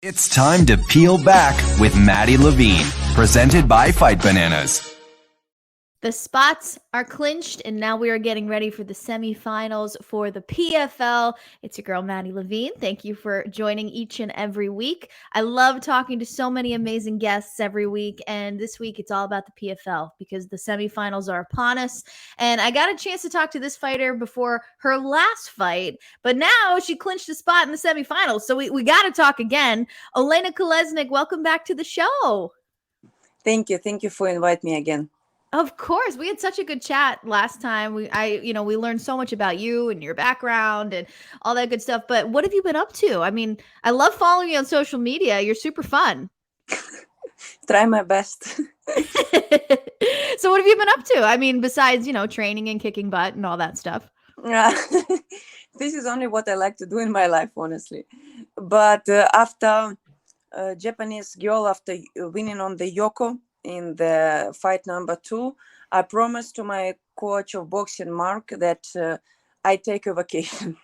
It's time to peel back with Maddie Levine, presented by Fight Bananas. The spots are clinched, and now we are getting ready for the semifinals for the PFL. It's your girl, Maddie Levine. Thank you for joining each and every week. I love talking to so many amazing guests every week, and this week it's all about the PFL because the semifinals are upon us. And I got a chance to talk to this fighter before her last fight, but now she clinched a spot in the semifinals, so we got to talk again. Olena Kolesnyk, welcome back to the show. Thank you for inviting me again. Of course. We had such a good chat last time. We learned so much about you and your background and all that good stuff. But what have you been up to? I mean, I love following you on social media. You're super fun. Try my best. So what have you been up to? I mean, besides, training and kicking butt and all that stuff. This is only what I like to do in my life, honestly. But after Japanese girl, after winning on the Yoko, in the fight number 2, I promised to my coach of boxing, Mark, that I take a vacation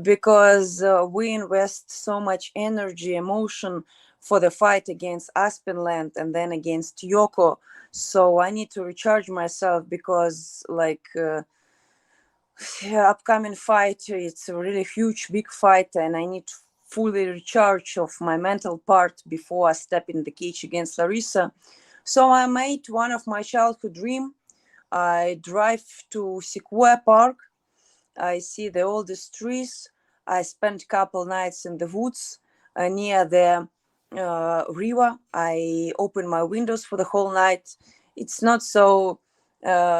because we invest so much energy, emotion for the fight against Aspenland and then against Yoko. So I need to recharge myself because upcoming fight, it's a really huge, big fight, and I need to fully recharge of my mental part before I step in the cage against Larissa. So I made one of my childhood dream. I drive to Sequoia Park. I see the oldest trees. I spent a couple nights in the woods near the river. I open my windows for the whole night. It's not so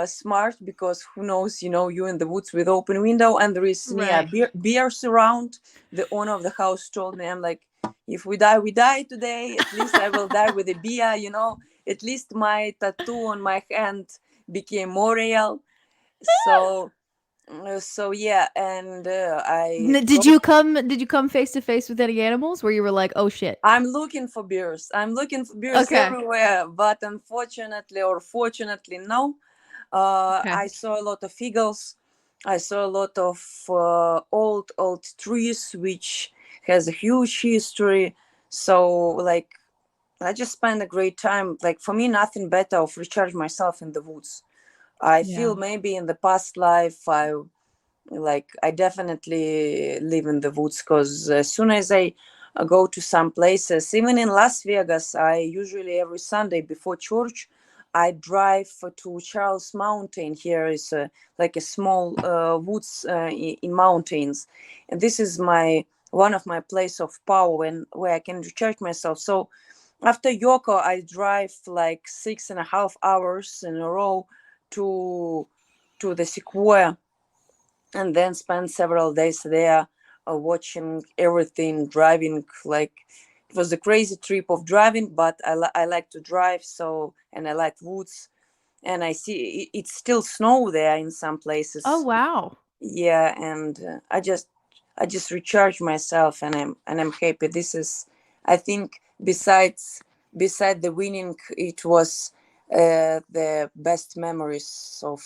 smart because who knows, you in the woods with open window and there is near bears around. The owner of the house told me, I'm like, if we die, we die today. At least I will die with a beer, At least my tattoo on my hand became more real. So yeah, and Did you come face to face with any animals where you were like, oh shit? I'm looking for bears. Everywhere, but unfortunately or fortunately, no. I saw a lot of eagles. I saw a lot of old trees, which has a huge history. So I just spend a great time. Like for me, nothing better of recharge myself in the woods. I feel maybe in the past life I definitely live in the woods because as soon as I go to some places, even in Las Vegas, I usually every Sunday before church, I drive to Charles Mountain. Here is a small woods in mountains, and this is one of my place of power and where I can recharge myself. So after Yoko, I drive 6.5 hours in a row to the Sequoia, and then spend several days there watching everything, driving. It was a crazy trip of driving, but I like to drive, and I like woods, and I see it's still snow there in some places. Oh wow. Yeah, and I just recharge myself, and I'm happy. This is, I think, beside the winning, it was the best memories of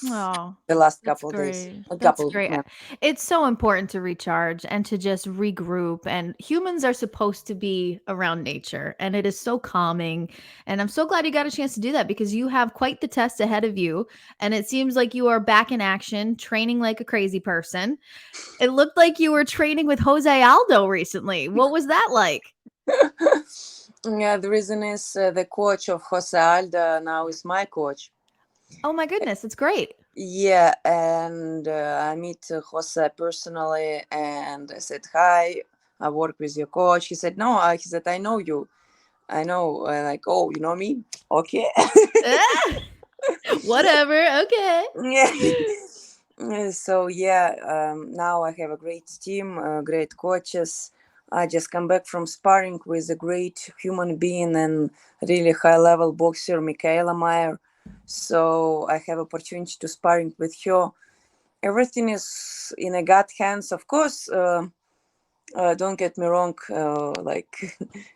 the last couple days. That's great. It's so important to recharge and to just regroup. And humans are supposed to be around nature, and it is so calming. And I'm so glad you got a chance to do that because you have quite the test ahead of you. And it seems like you are back in action, training like a crazy person. It looked like you were training with Jose Aldo recently. What was that like? Yeah, the reason is the coach of Jose Aldo now is my coach. Oh my goodness, it's great. Yeah, and I meet Jose personally, and I said, hi, I work with your coach. He said, no, he said, I know you. I know. Oh, you know me? Okay. Whatever, okay. Yeah. So, yeah, now I have a great team, great coaches. I just come back from sparring with a great human being and really high-level boxer, Michaela Meyer. So I have opportunity to sparring with her. Everything is in a gut hands. Of course, don't get me wrong. A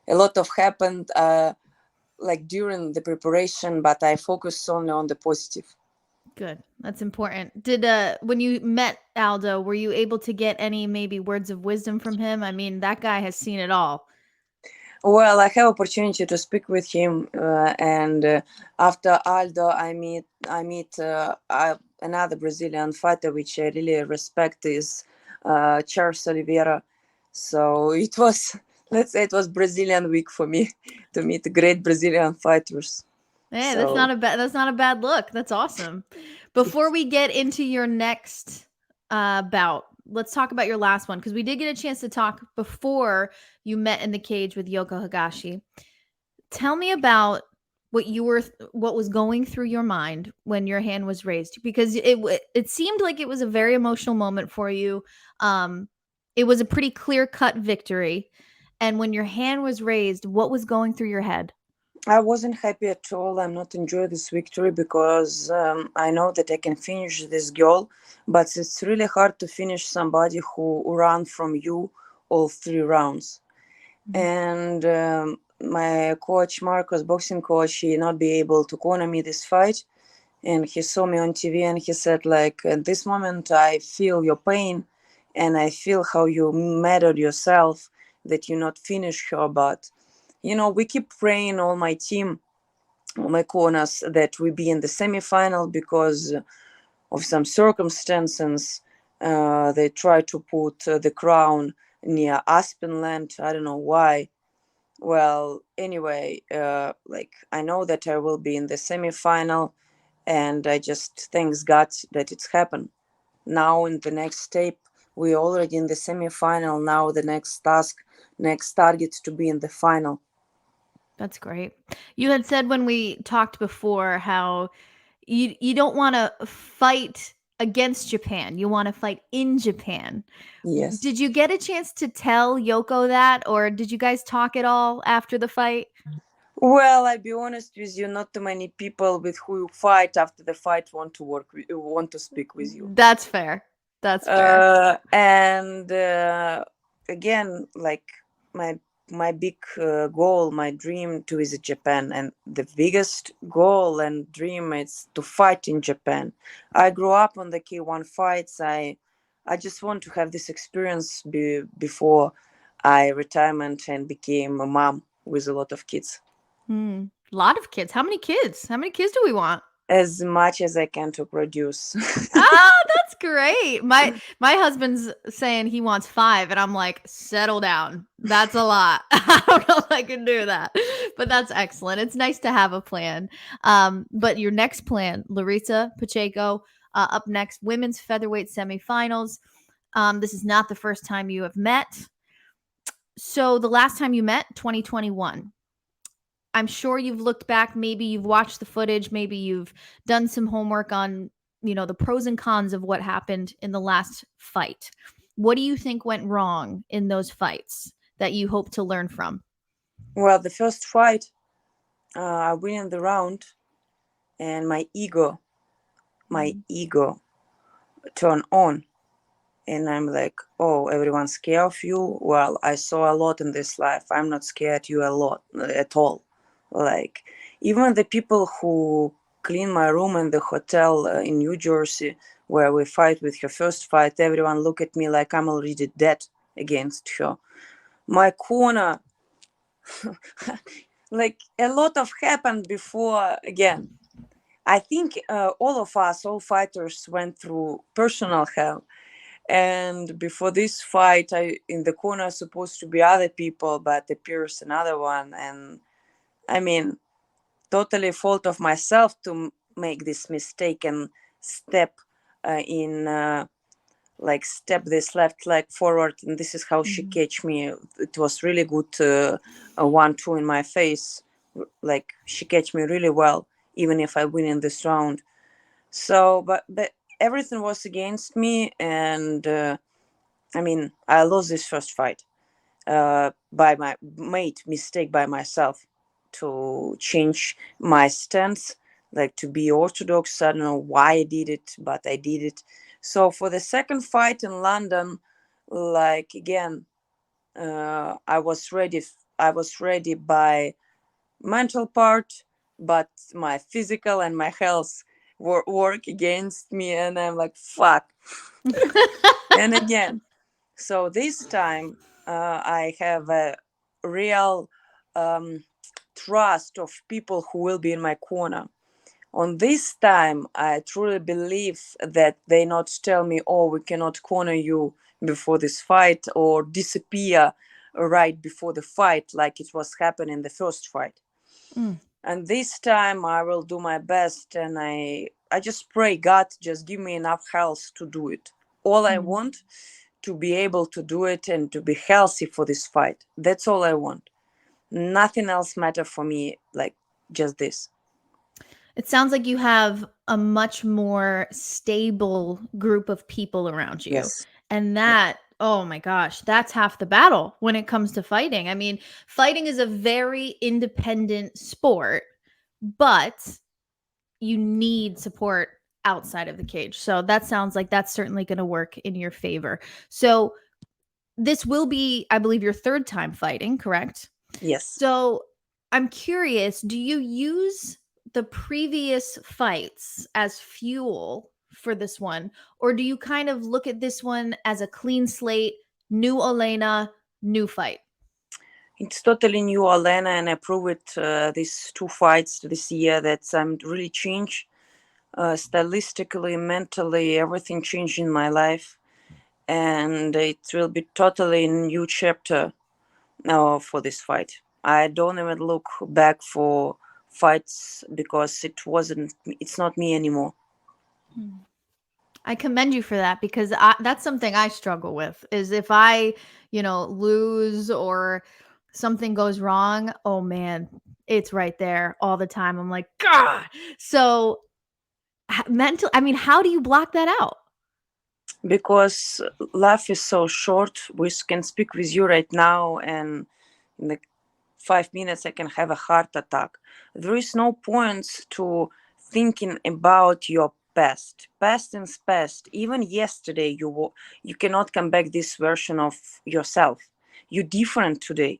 lot of happened during the preparation, but I focus only on the positive. Good. That's important. Did when you met Aldo, were you able to get any maybe words of wisdom from him? I mean, that guy has seen it all. Well, I have opportunity to speak with him, and after Aldo, I meet another Brazilian fighter which I really respect is Charles Oliveira. So it was, let's say, it was Brazilian week for me to meet great Brazilian fighters. Hey, So that's not a bad look. That's awesome. Before we get into your next bout, let's talk about your last one because we did get a chance to talk before you met in the cage with Yoko Higashi. Tell me about what was going through your mind when your hand was raised because it seemed like it was a very emotional moment for you. Um, it was a pretty clear-cut victory. And when your hand was raised, what was going through your head? I wasn't happy at all. I'm not enjoy this victory because I know that I can finish this girl, but it's really hard to finish somebody who ran from you all 3 rounds. Mhm. And my coach, Marcos, boxing coach, he not be able to corner me this fight. And he saw me on TV and he said, like, at this moment, I feel your pain and I feel how you mad at yourself that you not finish her. But, we keep praying, all my team, all my corners, that we be in the semi-final because of some circumstances. They try to put the crown near Aspenland. I don't know why. Well, anyway, like I know that I will be in the semi-final, and I just thanks God that it's happened. Now in the next step, we're already in the semi-final. Now the next task, next target to be in the final. That's great. You had said when we talked before how you don't want to fight against Japan. You want to fight in Japan. Yes. Did you get a chance to tell Yoko that, or did you guys talk at all after the fight? Well, I'll be honest with you. Not too many people with who you fight after the fight want to want to speak with you. That's fair. That's fair. And again, like my my big goal, my dream to visit Japan, and the biggest goal and dream is to fight in Japan. I grew up on the K1 fights. I just want to have this experience before I retirement and became a mom with a lot of kids. Hmm. A lot of kids. How many kids? How many kids do we want? As much as I can to produce. Ah, that's great. My husband's saying he wants 5, and I'm like, settle down. That's a lot. I don't know if I can do that, but that's excellent. It's nice to have a plan. But your next plan, Larissa Pacheco, up next, women's featherweight semifinals. This is not the first time you have met. So the last time you met, 2021. I'm sure you've looked back, maybe you've watched the footage, maybe you've done some homework on, the pros and cons of what happened in the last fight. What do you think went wrong in those fights that you hope to learn from? Well, the first fight, I win in the round, and my ego turn on, and I'm like, oh, everyone's scared of you. Well, I saw a lot in this life. I'm not scared you a lot at all. Like, even the people who clean my room in the hotel in New Jersey where we fight with her first fight, everyone look at me like I'm already dead against her. My corner, like a lot of happened before. Again, I think all of us, all fighters, went through personal hell. And before this fight, I in the corner supposed to be other people, but appears another one. And I mean, totally fault of myself to make this mistake and step in. Like step this left leg forward, and this is how she Mhm. catch me. It was really good, a 1-2 in my face. Like she catch me really well, even if I win in this round. So, but everything was against me, and I mean, I lost this first fight by my made mistake by myself to change my stance, like to be orthodox. I don't know why I did it, but I did it. So for the second fight in London, like again, I was ready. I was ready by mental part, but my physical and my health work against me, and I'm like, fuck. And again, so this time I have a real trust of people who will be in my corner. On this time, I truly believe that they not tell me, oh, we cannot corner you before this fight, or disappear right before the fight like it was happening in the first fight. Mm. And this time I will do my best, and I just pray, God, just give me enough health to do it. All I want to be able to do it and to be healthy for this fight. That's all I want. Nothing else matter for me, like just this. It sounds like you have a much more stable group of people around you. Yes. And that, oh my gosh, that's half the battle when it comes to fighting. I mean, fighting is a very independent sport, but you need support outside of the cage. So that sounds like that's certainly going to work in your favor. So this will be, I believe, your third time fighting, correct? Yes. So I'm curious, do you use the previous fights as fuel for this one? Or do you kind of look at this one as a clean slate, new Olena, new fight? It's totally new Olena, and I prove it these 2 fights this year that I'm really changed. Stylistically, mentally, everything changed in my life. And it will be totally new chapter for this fight. I don't even look back for fights because it's not me anymore. I commend you for that, because that's something I struggle with, is if I, lose or something goes wrong, oh man, it's right there all the time. I'm like, God. So how do you block that out? Because life is so short. We can speak with you right now, and in the 5 minutes I can have a heart attack. There is no point to thinking about your past. Past is past. Even yesterday, you cannot come back this version of yourself. You're different today.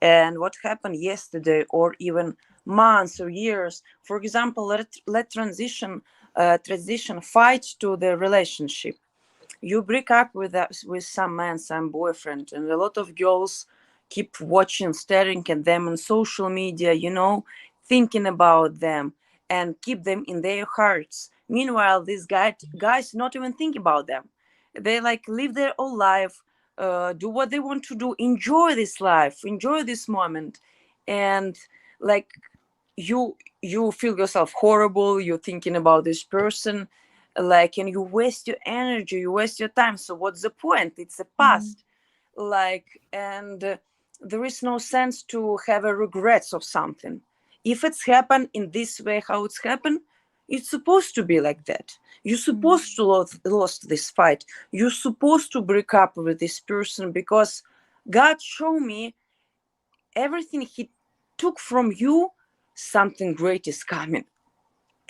And what happened yesterday, or even months or years, for example, let transition fight to the relationship. You break up with some man, some boyfriend, and a lot of girls keep watching, staring at them on social media, thinking about them, and keep them in their hearts. Meanwhile, these guys not even think about them. They like live their own life, do what they want to do, enjoy this life, enjoy this moment. And like, you feel yourself horrible, you're thinking about this person, like, and you waste your energy, you waste your time. So what's the point? It's a past. Like, and there is no sense to have a regrets of something. If it's happened in this way, how it's happened, it's supposed to be like that. You're supposed to lost this fight. You're supposed to break up with this person, because God showed me everything he took from you, something great is coming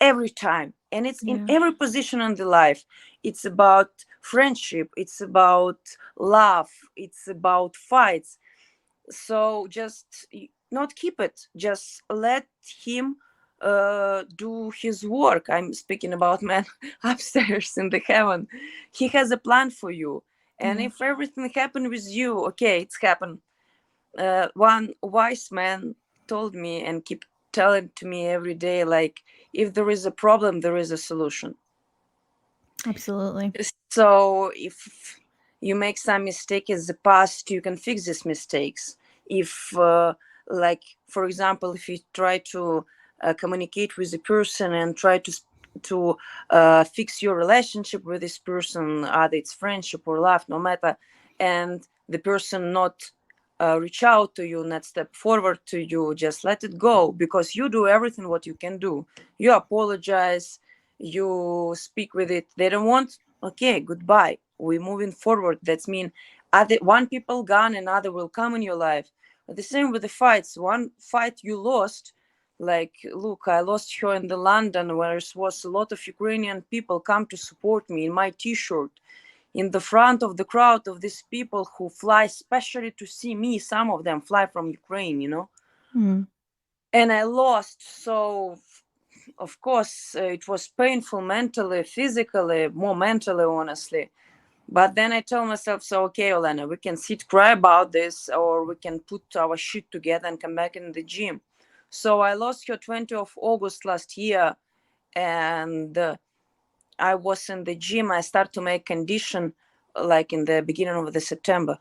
every time. And it's in every position in the life. It's about friendship, it's about love, it's about fights. So just not keep it, just let him do his work. I'm speaking about man upstairs in the heaven. He has a plan for you. And if everything happened with you, okay, it's happened. One wise man told me, and keep telling to me every day, like, if there is a problem, there is a solution. Absolutely. So if you make some mistake in the past, you can fix these mistakes. If like, for example, if you try to communicate with a person and try to fix your relationship with this person, either it's friendship or love, no matter, and the person not reach out to you, not step forward to you, just let it go, because you do everything what you can do. You apologize, you speak with it. They don't want, okay, goodbye, we're moving forward. That's mean one people gone, another will come in your life. But the same with the fights. One fight you lost, like, look, I lost her in the London, where it was a lot of Ukrainian people come to support me in my t-shirt, in the front of the crowd of these people who fly specially to see me. Some of them fly from Ukraine, and I lost. So of course it was painful, mentally, physically, more mentally, honestly. But then I told myself, so okay, Olena, we can sit cry about this, or we can put our shit together and come back in the gym. So I lost her 20th of August last year, and I was in the gym. I start to make condition like in the beginning of the September.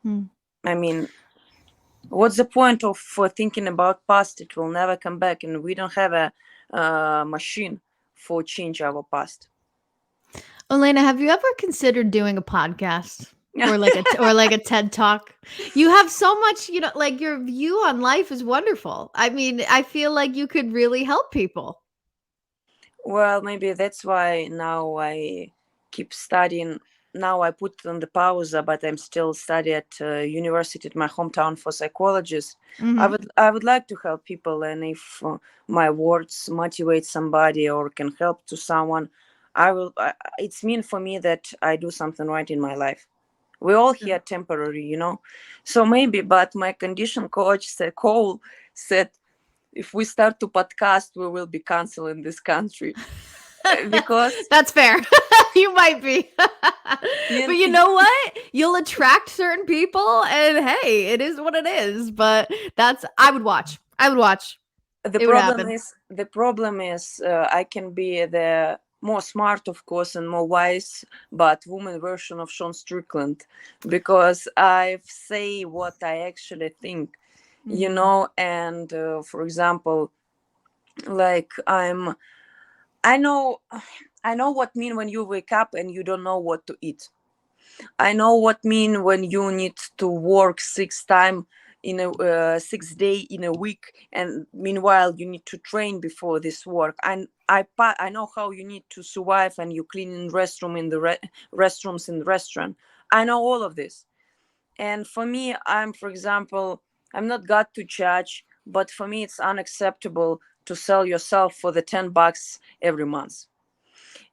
Hmm. I mean, what's the point of thinking about past? It will never come back, and we don't have a machine for change our past. Olena, have you ever considered doing a podcast or like a TED Talk? You have so much, like your view on life is wonderful. I mean, I feel like you could really help people. Well, maybe that's why now I keep studying. Now I put it on the pause, but I'm still studying at university at my hometown for psychologist. Mhm. I would like to help people, and if my words motivate somebody or can help to someone, I will. It's mean for me that I do something right in my life. We all here temporary, so maybe. But my condition coach said, Cole said, if we start to podcast, we will be canceled in this country because That's fair. You might be. But you you know what? You'll attract certain people and hey, it is what it is. But I would watch. I would watch. the It would problem happen. is the problem is I can be the more smart, of course, and more wise, but woman version of Sean Strickland, because I say what I actually think, and for example, like I know I know what mean when you wake up and you don't know what to eat. I know what mean when you need to work 6 time in a 6 day in a week, and meanwhile you need to train before this work. And I know how you need to survive, and you clean in restroom in the restrooms in the restaurant. I know all of this, and for me, for example, I'm not God to judge, but for me, it's unacceptable to sell yourself for the $10 every month.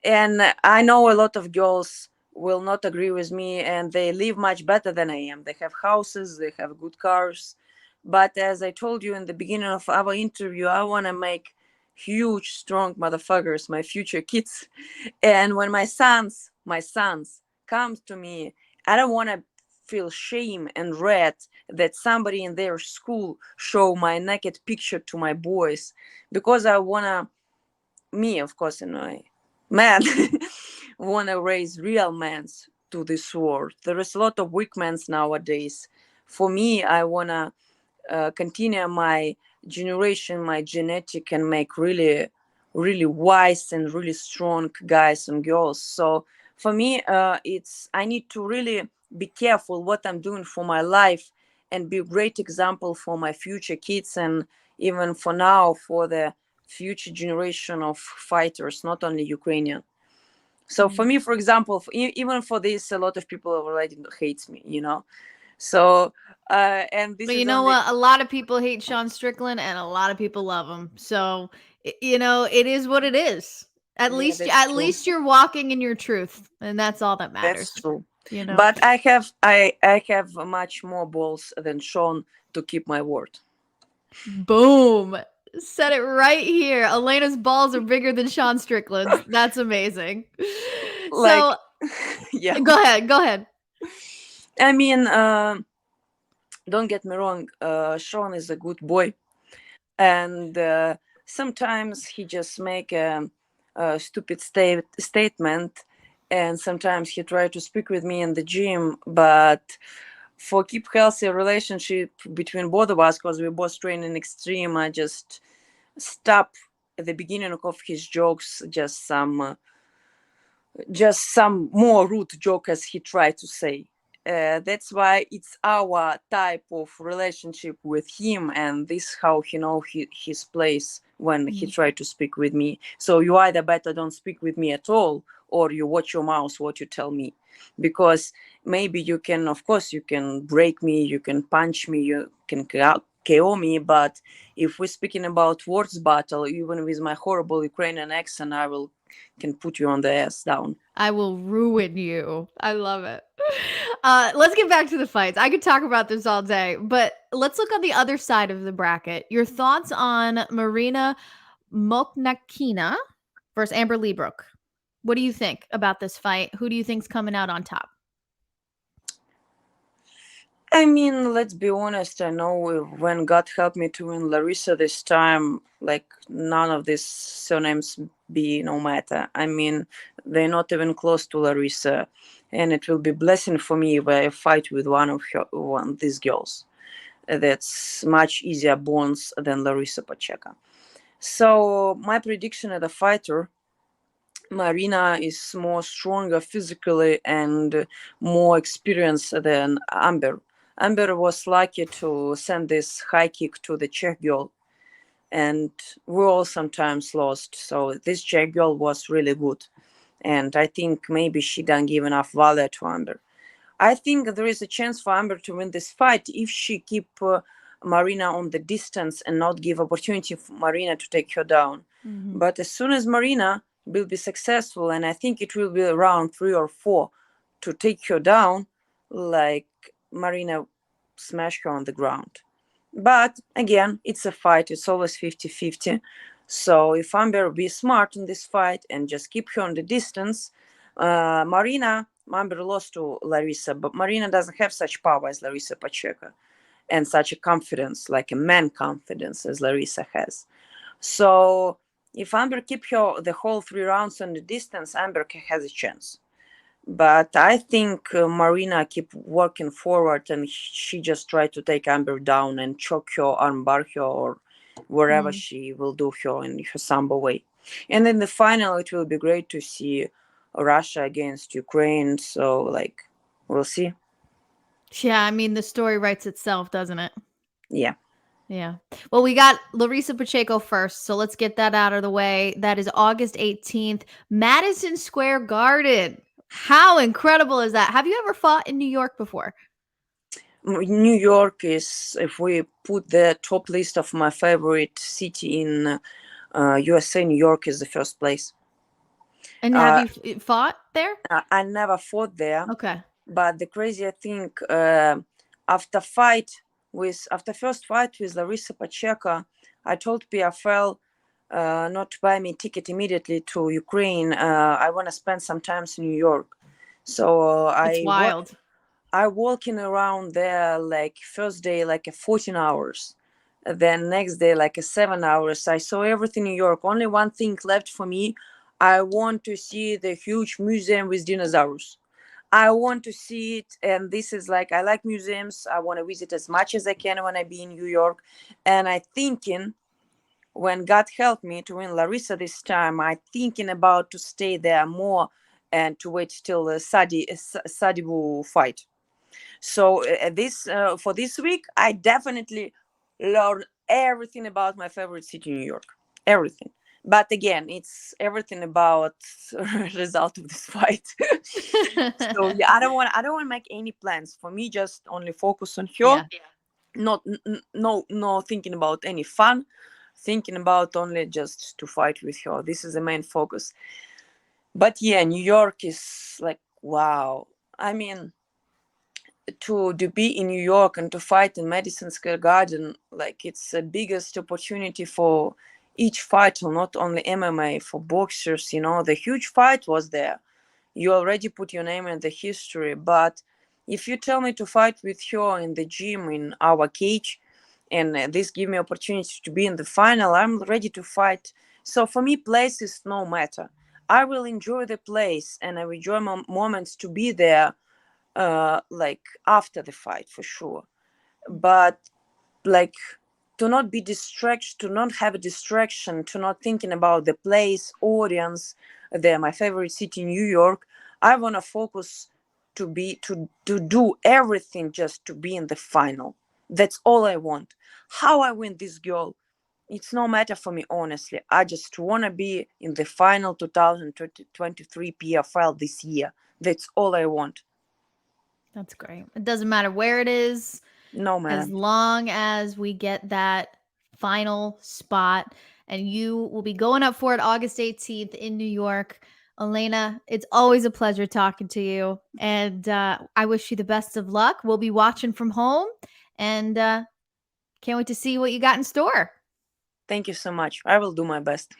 And I know a lot of girls will not agree with me, and they live much better than I am. They have houses, they have good cars. But as I told you in the beginning of our interview, I want to make huge, strong motherfuckers, my future kids. And when my sons come to me, I don't want to feel shame and dread that somebody in their school show my naked picture to my boys, because I want to, me, of course, and I, man, want to raise real men to this world. There is a lot of weak men nowadays. For me, I want to continue my generation, my genetic, and make really, really wise and really strong guys and girls. So for me, I need to really be careful what I'm doing for my life and be a great example for my future kids, and even for now for the future generation of fighters, not only Ukrainian. So for me, for example, even for this, a lot of people already hates me. So and this But you is know only. what? A lot of people hate Sean Strickland and a lot of people love him. So, it is what it is. At Yeah, least that's at true. least you're walking in your truth, and that's all that That's matters, true. you know. But I have much more balls than Sean to keep my word. Boom. Said it right here. Elena's balls are bigger than Sean Strickland's. That's amazing. So, Like, yeah. go ahead. Go ahead. I mean, don't get me wrong. Sean is a good boy, and sometimes he just make a stupid statement, and sometimes he try to speak with me in the gym, but for keep healthy relationship between both of us, because we both train in extreme, I just stop at the beginning of his jokes, just some more rude joke as he tried to say. That's why it's our type of relationship with him, and this how he know his place when he tried to speak with me. So you either better don't speak with me at all, or you watch your mouth what you tell me, because maybe you can, of course, you can break me, you can punch me, you can KO me, but if we're speaking about words battle, even with my horrible Ukrainian accent, I will can put you on the ass down. I will ruin you. I love it. Let's get back to the fights. I could talk about this all day, but let's look on the other side of the bracket. Your thoughts on Marina Moknakina versus Amber Leibrook. What do you think about this fight? Who do you think's coming out on top? I mean, let's be honest. I know when God helped me to win Larissa this time, like none of these surnames be no matter. I mean, they're not even close to Larissa, and it will be blessing for me if I fight with one of these girls. That's much easier bonds than Larissa Pacheco. So my prediction as a fighter, Marina is more stronger physically and more experienced than Amber. Amber was lucky to send this high kick to the Czech girl, and we all sometimes lost. So this Czech girl was really good, and I think maybe she didn't give enough value to Amber. I think there is a chance for Amber to win this fight if she keep Marina on the distance and not give opportunity for Marina to take her down. Mm-hmm. But as soon as Marina will be successful, and I think it will be around 3 or 4 to take her down, like Marina smash her on the ground. But again, it's a fight. It's always 50-50. So if Amber be smart in this fight and just keep her on the distance, Amber lost to Larissa, but Marina doesn't have such power as Larissa Pacheco and such a confidence, like a man confidence as Larissa has. So if Amber keep her the whole 3 rounds on the distance, Amber has a chance. But I think Marina keep working forward, and she just tried to take Amber down and choke her, armbar her, or wherever she will do her in her sambo way. And in the final, it will be great to see Russia against Ukraine. So, like, we'll see. Yeah, I mean, the story writes itself, doesn't it? Yeah. Yeah. Well, we got Larissa Pacheco first, so let's get that out of the way. That is August 18th, Madison Square Garden. How incredible is that? Have you ever fought in New York before? New York is, if we put the top list of my favorite city in USA, New York is the first place. And have you fought there? I never fought there. Okay. But the crazy thing, after first fight with Larissa Pacheco, I told PFL not to buy me ticket immediately to Ukraine. I want to spend some time in New York. So It's wild. I walking around there like first day like 14 hours. Then next day like 7 hours. I saw everything in New York. Only one thing left for me. I want to see the huge museum with dinosaurs. I want to see it, and this is like, I like museums. I want to visit as much as I can when I be in New York. And I thinking, when God helped me to win Larissa this time, I thinking about to stay there more and to wait till the Sadibu fight. So for this week, I definitely learned everything about my favorite city, New York. Everything. But again, it's everything about result of this fight. So yeah, I don't want to make any plans. For me, just only focus on her. Yeah. No thinking about any fun. Thinking about only just to fight with her. This is the main focus. But yeah, New York is like, wow. I mean, to be in New York and to fight in Madison Square Garden, like it's the biggest opportunity for each fighter, not only MMA, for boxers. You know, the huge fight was there. You already put your name in the history. But if you tell me to fight with her in the gym in our cage, and this give me opportunity to be in the final, I'm ready to fight. So for me, place is no matter. I will enjoy the place and I will enjoy my moments to be there, like after the fight for sure. But like, to not be distracted, to not have a distraction, to not thinking about the place, audience, my favorite city, New York. I want to focus to do everything just to be in the final. That's all I want. How I win this girl, it's no matter for me, honestly. I just want to be in the final 2023 PFL this year. That's all I want. That's great. It doesn't matter where it is, No matter. as long as we get that final spot. And you will be going up for it August 18th in New York. Olena, it's always a pleasure talking to you. And I wish you the best of luck. We'll be watching from home. And can't wait to see what you got in store. Thank you so much. I will do my best.